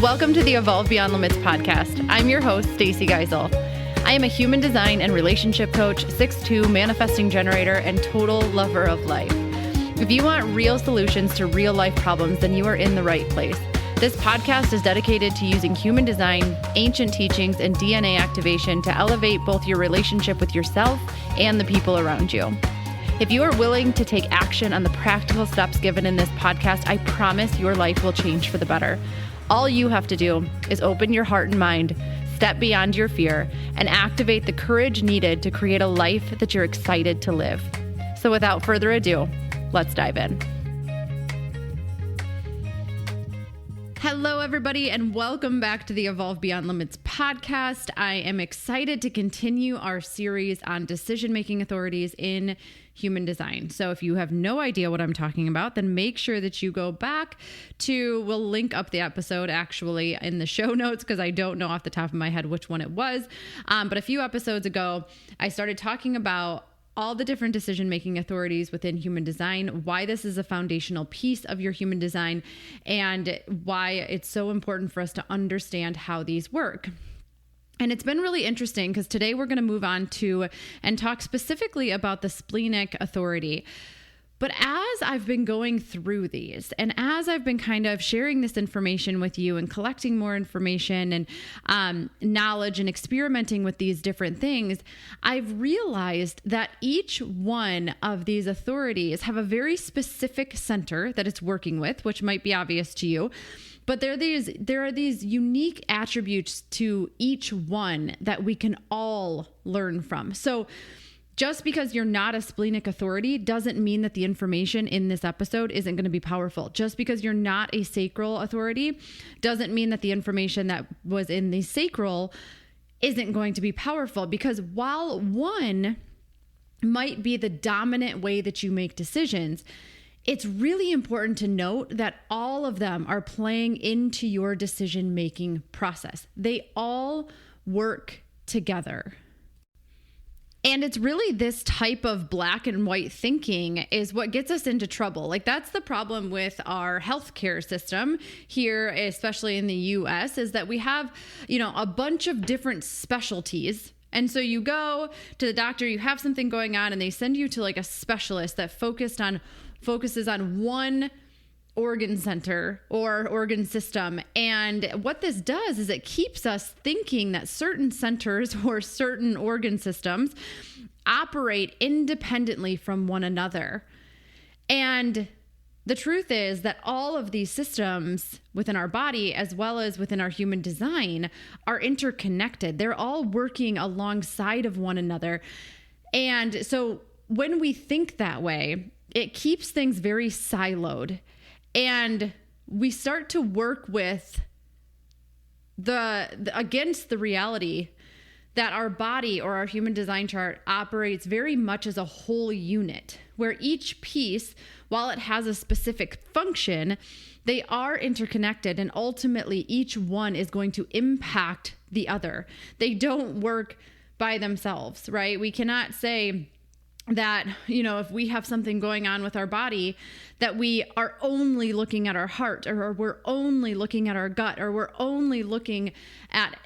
Welcome to the Evolve Beyond Limits podcast. I'm your host, Stacy Gissal. I am a human design and relationship coach, 6'2", manifesting generator, and total lover of life. If you want real solutions to real life problems, then you are in the right place. This podcast is dedicated to using human design, ancient teachings, and DNA activation to elevate both your relationship with yourself and the people around you. If you are willing to take action on the practical steps given in this podcast, I promise your life will change for the better. All you have to do is open your heart and mind, step beyond your fear, and activate the courage needed to create a life that you're excited to live. So without further ado, let's dive in. Hello, everybody, and welcome back to the Evolve Beyond Limits podcast. I am excited to continue our series on decision-making authorities in human design. So if you have no idea what I'm talking about, then make sure that you go back we'll link up the episode actually in the show notes because I don't know off the top of my head which one it was. But a few episodes ago, I started talking about all the different decision-making authorities within human design, why this is a foundational piece of your human design, and why it's so important for us to understand how these work. And it's been really interesting because today we're going to move on to and talk specifically about the Splenic Authority. But as I've been going through these and as I've been kind of sharing this information with you and collecting more information and knowledge and experimenting with these different things, I've realized that each one of these authorities have a very specific center that it's working with, which might be obvious to you. But there are these unique attributes to each one that we can all learn from. So just because you're not a splenic authority doesn't mean that the information in this episode isn't going to be powerful. Just because you're not a sacral authority doesn't mean that the information that was in the sacral isn't going to be powerful. Because while one might be the dominant way that you make decisions, it's really important to note that all of them are playing into your decision-making process. They all work together. And it's really this type of black and white thinking is what gets us into trouble. Like that's the problem with our healthcare system here, especially in the US, is that we have, a bunch of different specialties. And so you go to the doctor, you have something going on, and they send you to like a specialist that focuses on one organ center or organ system. And what this does is it keeps us thinking that certain centers or certain organ systems operate independently from one another. And the truth is that all of these systems within our body, as well as within our human design, are interconnected. They're all working alongside of one another. And so when we think that way, it keeps things very siloed. And we start to work with against the reality that our body or our human design chart operates very much as a whole unit, where each piece, while it has a specific function, they are interconnected, and ultimately each one is going to impact the other. They don't work by themselves, right? We cannot say that, if we have something going on with our body, that we are only looking at our heart, or we're only looking at our gut, or we're only looking at,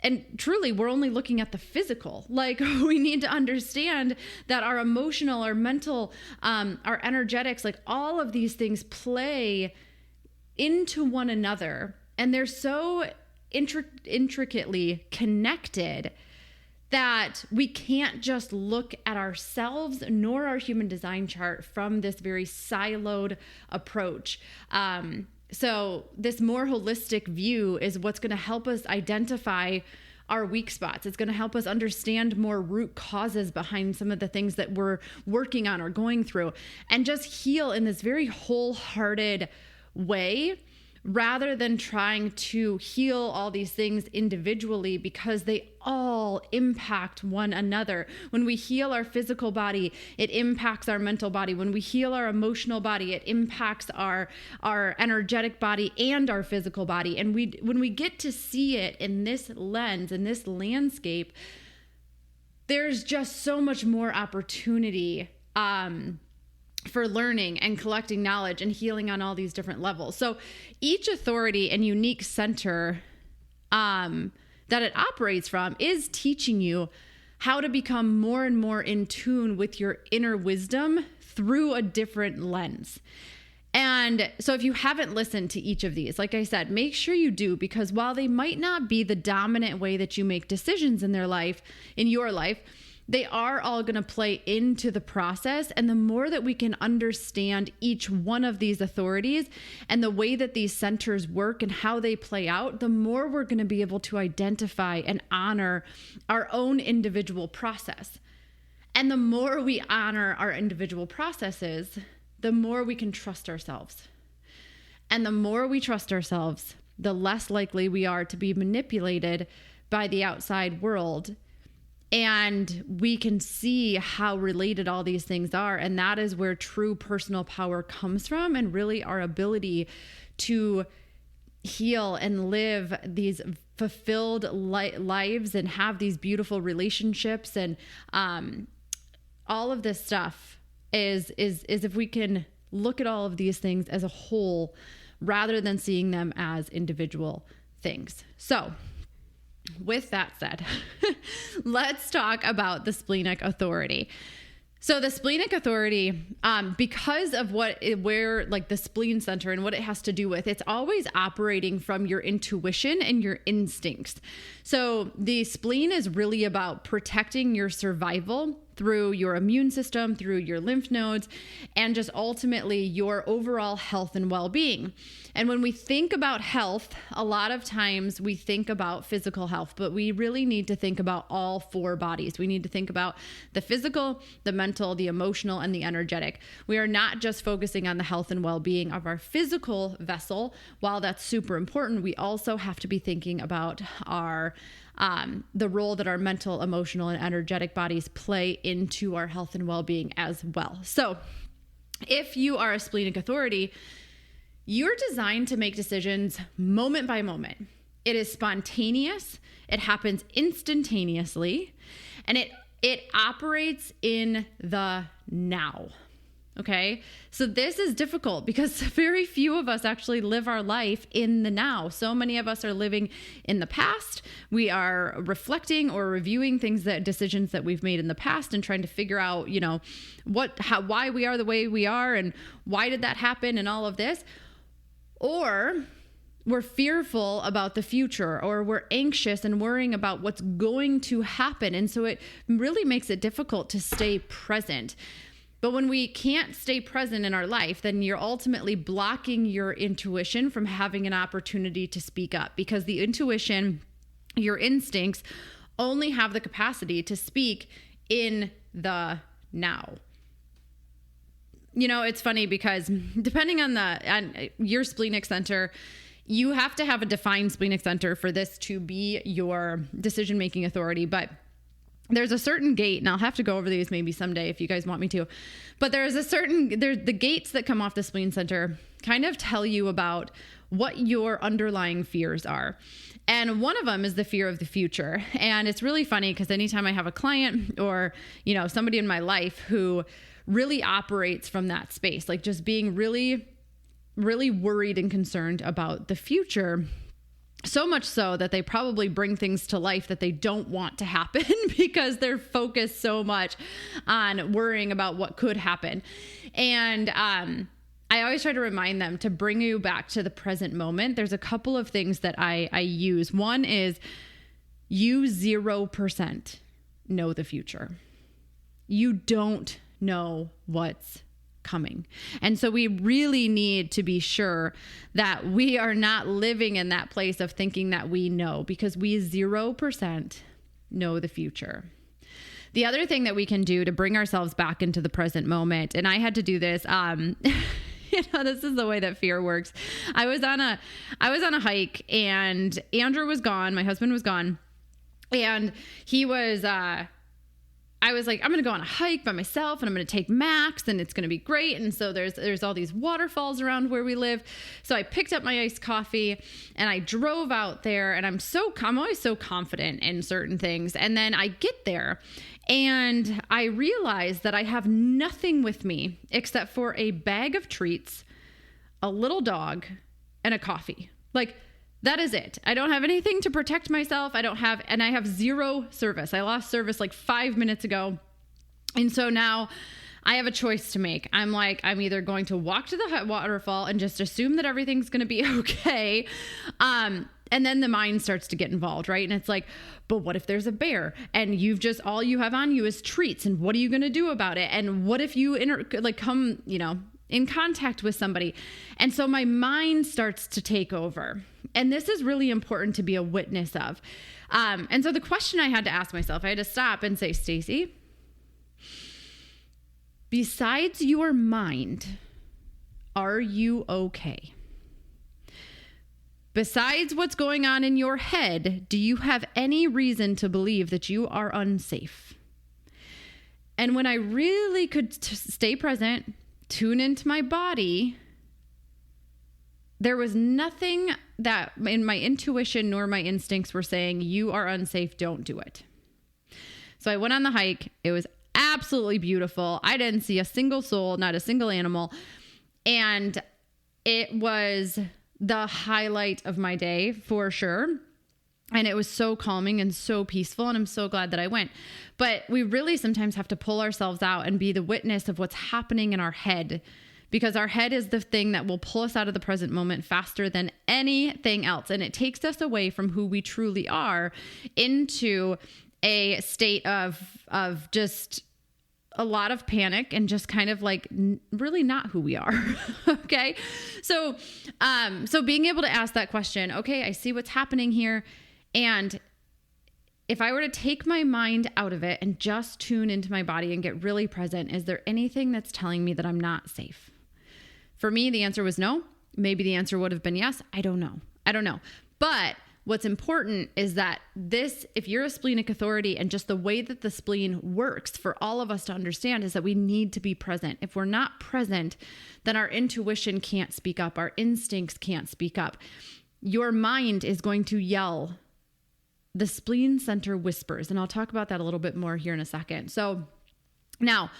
and truly we're only looking at the physical. Like we need to understand that our emotional, our mental, our energetics, like all of these things play into one another, and they're so intricately connected that we can't just look at ourselves nor our human design chart from this very siloed approach. So this more holistic view is what's going to help us identify our weak spots. It's going to help us understand more root causes behind some of the things that we're working on or going through, and just heal in this very wholehearted way, rather than trying to heal all these things individually, because they all impact one another. When we heal our physical body, it impacts our mental body. When we heal our emotional body, it impacts our energetic body and our physical body. And when we get to see it in this lens, in this landscape, there's just so much more opportunity for learning and collecting knowledge and healing on all these different levels. So each authority and unique center that it operates from is teaching you how to become more and more in tune with your inner wisdom through a different lens. And so if you haven't listened to each of these, like I said, make sure you do, because while they might not be the dominant way that you make decisions in your life, they are all going to play into the process. And the more that we can understand each one of these authorities and the way that these centers work and how they play out, the more we're going to be able to identify and honor our own individual process. And the more we honor our individual processes, the more we can trust ourselves. And the more we trust ourselves, the less likely we are to be manipulated by the outside world. And we can see how related all these things are. And that is where true personal power comes from, and really our ability to heal and live these fulfilled lives and have these beautiful relationships. And all of this stuff is if we can look at all of these things as a whole rather than seeing them as individual things. So with that said, let's talk about the Splenic Authority. So the Splenic Authority, because of where the spleen center and what it has to do with, it's always operating from your intuition and your instincts. So the spleen is really about protecting your survival through your immune system, through your lymph nodes, and just ultimately your overall health and well-being. And when we think about health, a lot of times we think about physical health, but we really need to think about all four bodies. We need to think about the physical, the mental, the emotional, and the energetic. We are not just focusing on the health and well-being of our physical vessel. While that's super important, we also have to be thinking about the role that our mental, emotional, and energetic bodies play into our health and well-being as well. So if you are a Splenic Authority, you're designed to make decisions moment by moment. It is spontaneous, it happens instantaneously, and it operates in the now. Okay. So this is difficult because very few of us actually live our life in the now. So many of us are living in the past. We are reflecting or reviewing decisions that we've made in the past and trying to figure out, why we are the way we are and why did that happen and all of this. Or we're fearful about the future, or we're anxious and worrying about what's going to happen. And so it really makes it difficult to stay present. But when we can't stay present in our life, then you're ultimately blocking your intuition from having an opportunity to speak up, because the intuition, your instincts, only have the capacity to speak in the now. It's funny because depending on your splenic center, you have to have a defined splenic center for this to be your decision-making authority. But there's a certain gate, and I'll have to go over these maybe someday if you guys want me to, but the gates that come off the spleen center kind of tell you about what your underlying fears are. And one of them is the fear of the future. And it's really funny because anytime I have a client or, somebody in my life who really operates from that space, like just being really, really worried and concerned about the future, so much so that they probably bring things to life that they don't want to happen because they're focused so much on worrying about what could happen. And I always try to remind them to bring you back to the present moment. There's a couple of things that I use. One is you 0% know the future. You don't know what's coming. And so we really need to be sure that we are not living in that place of thinking that we know, because we 0% know the future. The other thing that we can do to bring ourselves back into the present moment, and I had to do this, this is the way that fear works. I was on a hike, and Andrew was gone. My husband was gone, and he was I was like, I'm going to go on a hike by myself and I'm going to take Max and it's going to be great. And so there's all these waterfalls around where we live. So I picked up my iced coffee and I drove out there, and I'm always so confident in certain things. And then I get there and I realize that I have nothing with me except for a bag of treats, a little dog, and a coffee. Like, that is it. I don't have anything to protect myself. I have zero service. I lost service like 5 minutes ago. And so now I have a choice to make. I'm either going to walk to the waterfall and just assume that everything's going to be okay. And then the mind starts to get involved, right? And it's like, but what if there's a bear and all you have on you is treats, and what are you going to do about it? And what if you come, in contact with somebody? And so my mind starts to take over. And this is really important to be a witness of. And so the question I had to ask myself, I had to stop and say, Stacy, besides your mind, are you okay? Besides what's going on in your head, do you have any reason to believe that you are unsafe? And when I really could stay present, tune into my body, there was nothing that in my intuition nor my instincts were saying, you are unsafe, don't do it. So I went on the hike. It was absolutely beautiful. I didn't see a single soul, not a single animal. And it was the highlight of my day for sure. And it was so calming and so peaceful. And I'm so glad that I went. But we really sometimes have to pull ourselves out and be the witness of what's happening in our head, because our head is the thing that will pull us out of the present moment faster than anything else. And it takes us away from who we truly are into a state of just a lot of panic and just kind of like really not who we are. Okay. So being able to ask that question, okay, I see what's happening here. And if I were to take my mind out of it and just tune into my body and get really present, is there anything that's telling me that I'm not safe? For me, the answer was no. Maybe the answer would have been yes. I don't know. But what's important is that if you're a splenic authority, and just the way that the spleen works for all of us to understand, is that we need to be present. If we're not present, then our intuition can't speak up. Our instincts can't speak up. Your mind is going to yell. The spleen center whispers, and I'll talk about that a little bit more here in a second. So now,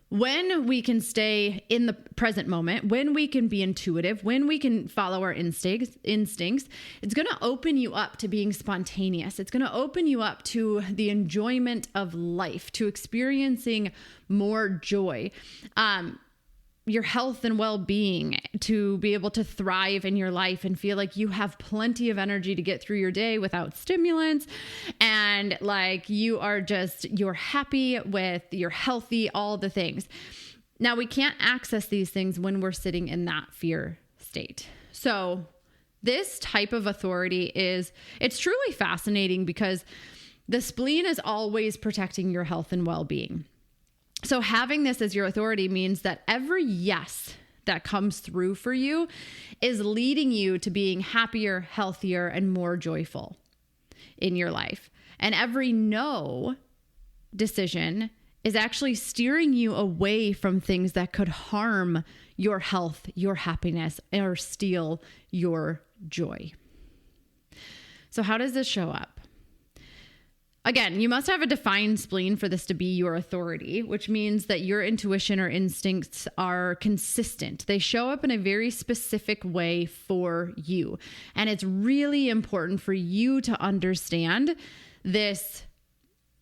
when we can stay in the present moment, when we can be intuitive, when we can follow our instincts, it's going to open you up to being spontaneous. It's going to open you up to the enjoyment of life, to experiencing more joy, your health and well-being, to be able to thrive in your life and feel like you have plenty of energy to get through your day without stimulants. And like you're happy you're healthy, all the things. Now we can't access these things when we're sitting in that fear state. So this type of authority it's truly fascinating, because the spleen is always protecting your health and well-being. So having this as your authority means that every yes that comes through for you is leading you to being happier, healthier, and more joyful in your life. And every no decision is actually steering you away from things that could harm your health, your happiness, or steal your joy. So how does this show up? Again, you must have a defined spleen for this to be your authority, which means that your intuition or instincts are consistent. They show up in a very specific way for you. And it's really important for you to understand this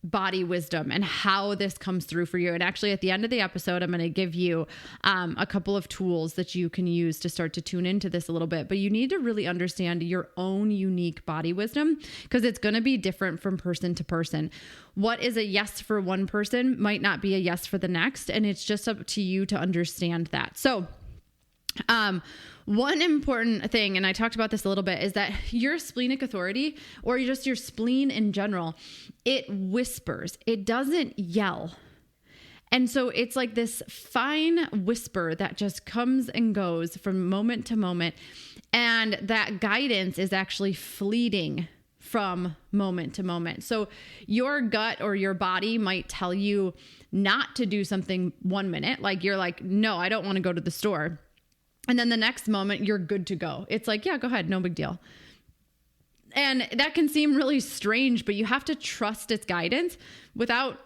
body wisdom and how this comes through for you. And actually at the end of the episode, I'm going to give you a couple of tools that you can use to start to tune into this a little bit. But you need to really understand your own unique body wisdom, because it's going to be different from person to person. What is a yes for one person might not be a yes for the next. And it's just up to you to understand that. So one important thing, and I talked about this a little bit, is that your splenic authority, or just your spleen in general, it whispers. It doesn't yell. And so it's like this fine whisper that just comes and goes from moment to moment. And that guidance is actually fleeting from moment to moment. So your gut or your body might tell you not to do something 1 minute. Like you're like, no, I don't want to go to the store. And then the next moment you're good to go. It's like, yeah, go ahead. No big deal. And that can seem really strange, but you have to trust its guidance without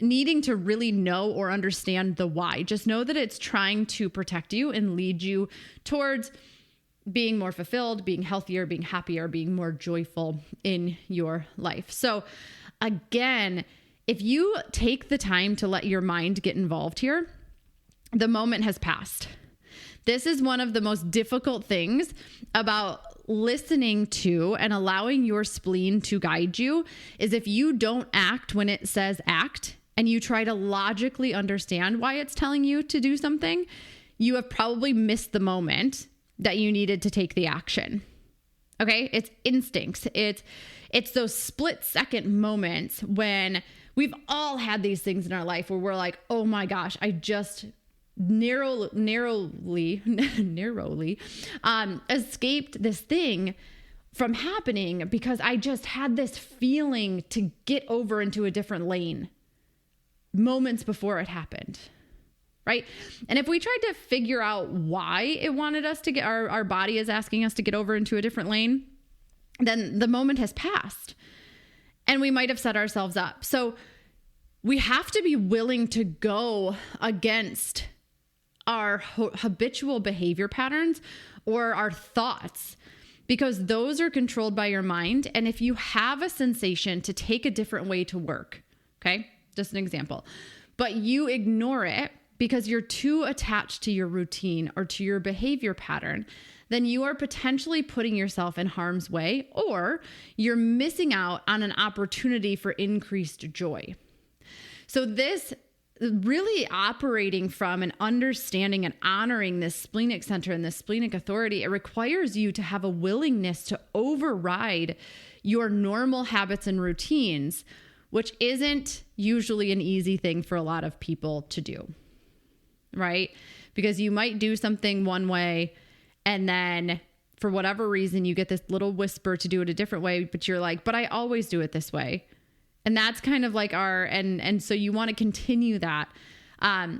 needing to really know or understand the why. Just know that it's trying to protect you and lead you towards being more fulfilled, being healthier, being happier, being more joyful in your life. So again, if you take the time to let your mind get involved here, the moment has passed. This is one of the most difficult things about listening to and allowing your spleen to guide you is if you don't act when it says act and you try to logically understand why it's telling you to do something, you have probably missed the moment that you needed to take the action. Okay? It's instincts. It's those split second moments when we've all had these things in our life where we're like, oh my gosh, I just narrowly escaped this thing from happening because I just had this feeling to get over into a different lane moments before it happened. Right? And if we tried to figure out why it wanted us to get, our body is asking us to get over into a different lane, then the moment has passed and we might have set ourselves up. So we have to be willing to go against our habitual behavior patterns or our thoughts, because those are controlled by your mind. And if you have a sensation to take a different way to work, okay, just an example, but you ignore it because you're too attached to your routine or to your behavior pattern, then you are potentially putting yourself in harm's way, or you're missing out on an opportunity for increased joy. So this really operating from and understanding and honoring this splenic center and this splenic authority, it requires you to have a willingness to override your normal habits and routines, which isn't usually an easy thing for a lot of people to do, right? Because you might do something one way and then for whatever reason, you get this little whisper to do it a different way, but you're like, but I always do it this way. And that's kind of like and so you want to continue that.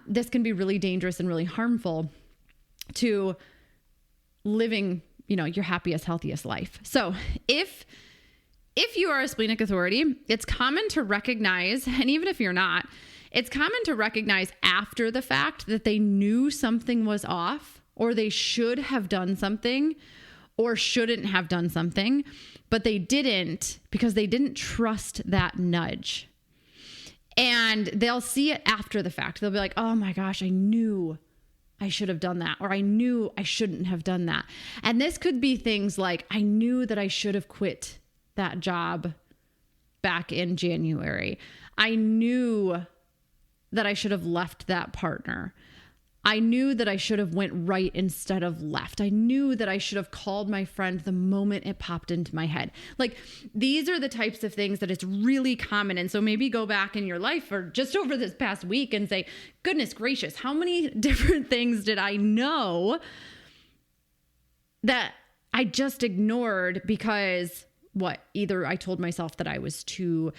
This can be really dangerous and really harmful to living, your happiest, healthiest life. So if you are a splenic authority, it's common to recognize, and even if you're not, it's common to recognize after the fact that they knew something was off, or they should have done something or shouldn't have done something, but they didn't because they didn't trust that nudge. And they'll see it after the fact. They'll be like, oh my gosh, I knew I should have done that, or I knew I shouldn't have done that. And this could be things like, I knew that I should have quit that job back in January. I knew that I should have left that partner. I knew that I should have went right instead of left. I knew that I should have called my friend the moment it popped into my head. Like, these are the types of things that it's really common. And so maybe go back in your life or just over this past week and say, goodness gracious, how many different things did I know that I just ignored because either I told myself that I was too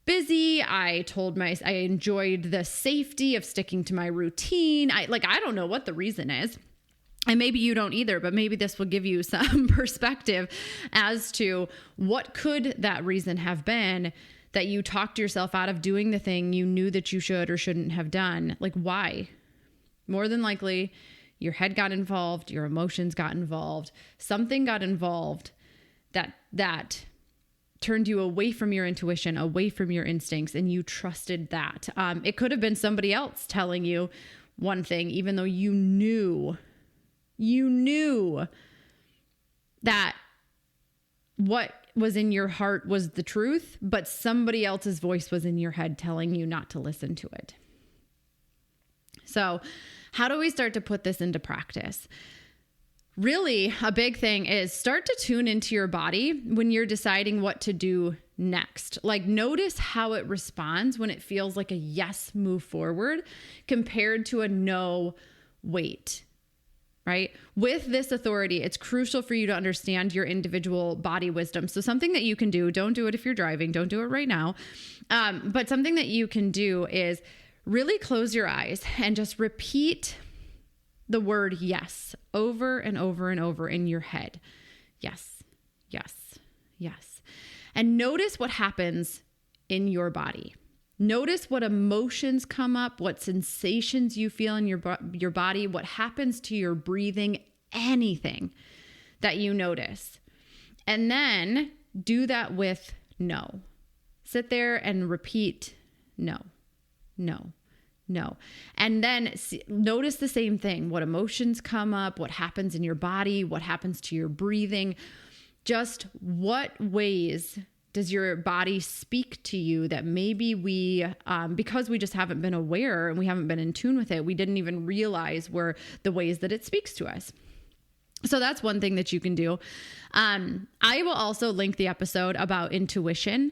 busy. I enjoyed the safety of sticking to my routine. I don't know what the reason is. And maybe you don't either, but maybe this will give you some perspective as to what could that reason have been that you talked yourself out of doing the thing you knew that you should or shouldn't have done. Like, why? More than likely, your head got involved, your emotions got involved, something got involved that turned you away from your intuition, away from your instincts, and you trusted that. It could have been somebody else telling you one thing, even though you knew that what was in your heart was the truth, but somebody else's voice was in your head telling you not to listen to it. So how do we start to put this into practice? Really, a big thing is start to tune into your body when you're deciding what to do next. Like, notice how it responds when it feels like a yes, move forward, compared to a no, wait. right? With this authority, it's crucial for you to understand your individual body wisdom. So something that you can do, don't do it if you're driving, don't do it right now. But something that you can do is really close your eyes and just repeat the word yes over and over and over in your head. Yes, yes, yes. And notice what happens in your body. Notice what emotions come up, what sensations you feel in your body, what happens to your breathing, anything that you notice. And then do that with no. Sit there and repeat no, no, no. And then notice the same thing, what emotions come up, what happens in your body, what happens to your breathing. Just what ways does your body speak to you that maybe we, because we just haven't been aware and we haven't been in tune with it, we didn't even realize were the ways that it speaks to us. So that's one thing that you can do. I will also link the episode about intuition.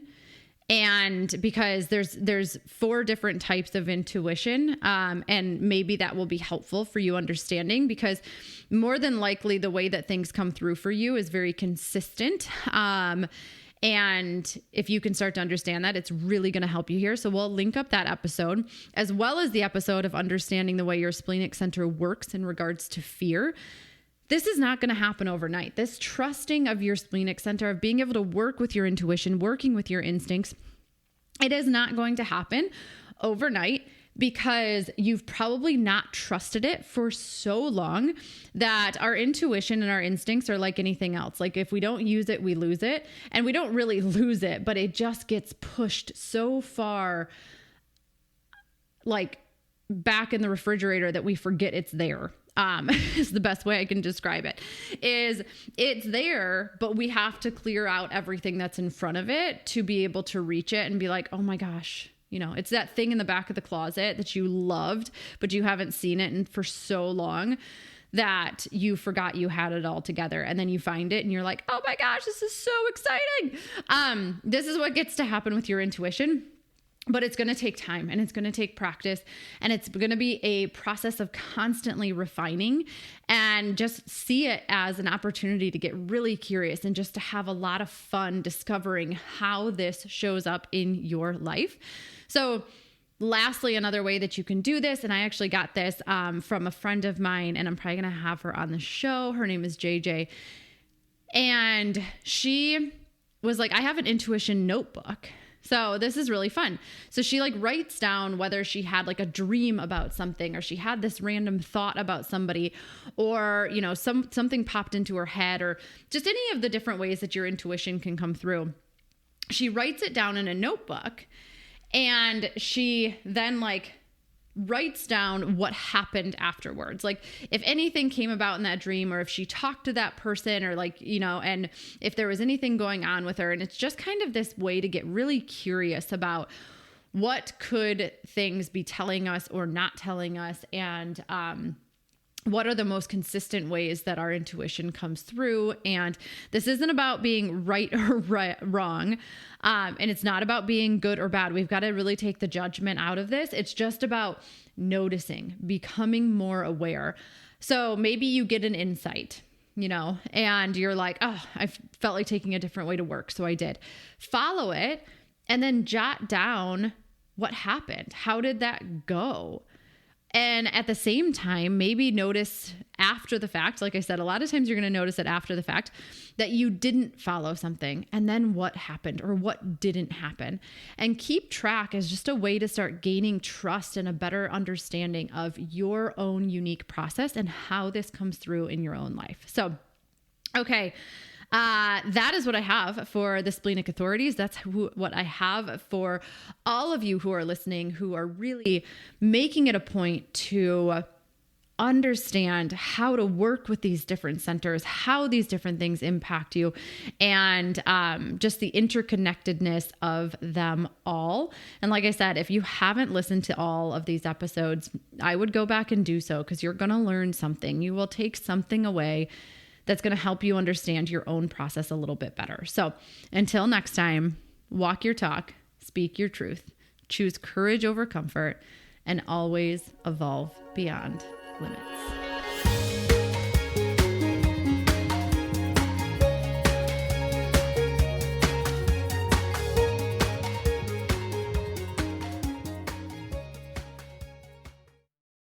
And because there's 4 different types of intuition, and maybe that will be helpful for you understanding, because more than likely the way that things come through for you is very consistent. And if you can start to understand that, it's really going to help you here. So we'll link up that episode, as well as the episode of understanding the way your splenic center works in regards to fear. This is not going to happen overnight. This trusting of your splenic center, of being able to work with your intuition, working with your instincts, it is not going to happen overnight, because you've probably not trusted it for so long that our intuition and our instincts are like anything else. Like if we don't use it, we lose it. And we don't really lose it, but it just gets pushed so far, like back in the refrigerator, that we forget it's there. Is the best way I can describe it. Is it's there, but we have to clear out everything that's in front of it to be able to reach it and be like, oh my gosh, it's that thing in the back of the closet that you loved, but you haven't seen it for so long that you forgot you had it all together. And then you find it and you're like, oh my gosh, this is so exciting. This is what gets to happen with your intuition. But it's going to take time, and it's going to take practice, and it's going to be a process of constantly refining, and just see it as an opportunity to get really curious and just to have a lot of fun discovering how this shows up in your life. So lastly, another way that you can do this, and I actually got this from a friend of mine, and I'm probably going to have her on the show. Her name is JJ. And she was like, I have an intuition notebook. So this is really fun. So she writes down whether she had a dream about something, or she had this random thought about somebody, or, something popped into her head, or just any of the different ways that your intuition can come through. She writes it down in a notebook, and she then writes down what happened afterwards. If anything came about in that dream, or if she talked to that person, or and if there was anything going on with her. And it's just kind of this way to get really curious about what could things be telling us or not telling us. And, what are the most consistent ways that our intuition comes through? And this isn't about being right or wrong. And it's not about being good or bad. We've got to really take the judgment out of this. It's just about noticing, becoming more aware. So maybe you get an insight, and you're like, oh, I felt like taking a different way to work. So I did. Follow it, and then jot down what happened. How did that go? And at the same time, maybe notice after the fact, like I said, a lot of times you're going to notice it after the fact, that you didn't follow something, and then what happened or what didn't happen. And keep track as just a way to start gaining trust and a better understanding of your own unique process and how this comes through in your own life. So, okay. That is what I have for the Splenic Authorities. That's what I have for all of you who are listening, who are really making it a point to understand how to work with these different centers, how these different things impact you, and just the interconnectedness of them all. And like I said, if you haven't listened to all of these episodes, I would go back and do so, because you're going to learn something. You will take something away that's going to help you understand your own process a little bit better. So until next time, walk your talk, speak your truth, choose courage over comfort, and always evolve beyond limits.